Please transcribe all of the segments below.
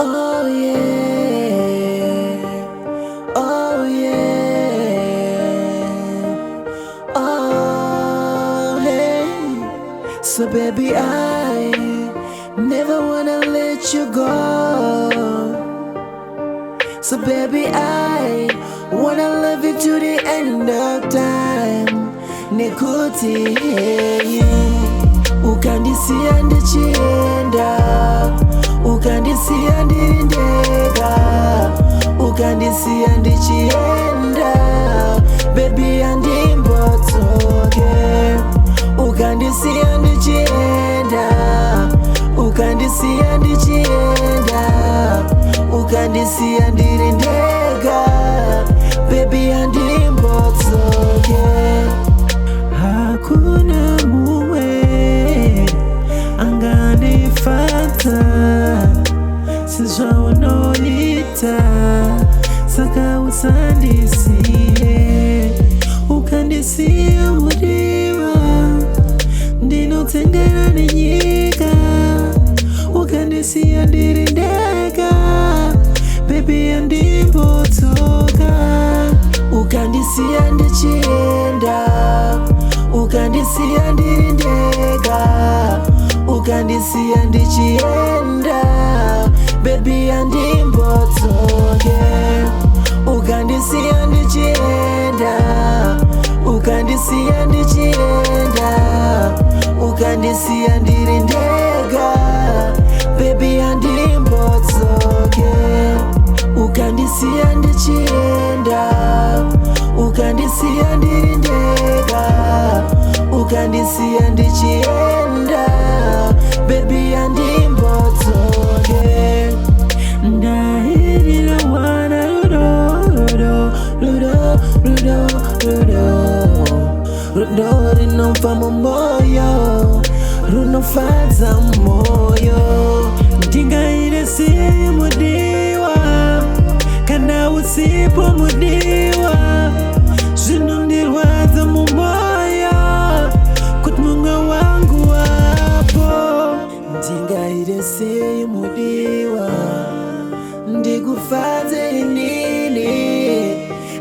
Oh yeah, oh yeah, oh hey. So baby, I never wanna let you go. So baby, I wanna love you to the end of time. Nikuti hey, ukandisiya ndichienda, ukandisiya ndirindega, ukandisiya ndichienda, baby andimbotoke, ukandisiya ndichienda, ukandisiya ndichienda, ukandisiya ndirindega, baby andimbotoke. Hakuna muwe anganifata sizvaunolita, saka usandisiye, ukandisiya mudiwa ndinotengera nenyika, ukandisiya ndiri ndega, baby andimbotoka, ukandisiya ndichienda, ukandisiya ndiri ndega, ukandisiya ndichienda, baby andimbotoke, ukandisiya ndichienda, ukandisiya ndichienda, ukandisiya ndiri ndega, baby andimbotoke, ukandisiya ndichienda, ukandisiya ndiri ndega, ukandisiya ndichienda, baby andimbotoke. Ndahirira wana rudo rinomva mumoyo, runofadza moyo. Ndingairesiye mudiwa kana usipo mudiwa, zvinondirwadza mumoyo kuti mumwe wangu wapo. Ndingairesiye mudiwa ndikufadze inini,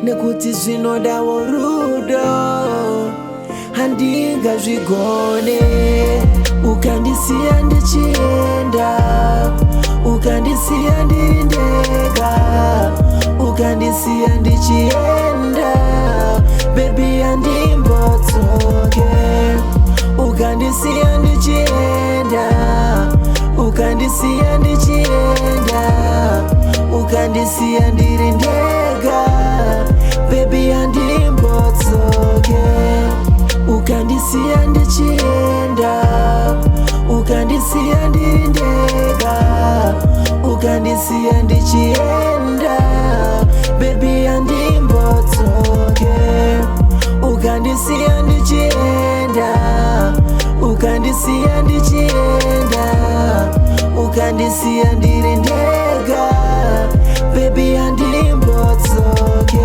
nekuti zvinodawo rudo handingazvigone. Ukandisiya ndichienda, ukandisiya ndiri ndega, ukandisiya ndichienda, baby andimbotoke, ukandisiya ndichienda, ukandisiya ndichienda, ukandisiya ndiri ndega, baby andimbotoke, ukandisiya ndichienda, ukandisiya ndiri ndega, ukandisiya ndichienda, baby andimbotoke, ukandisiya ndichienda, ukandisiya ndichienda, ukandisiya ndiri ndega, baby andimbotoke.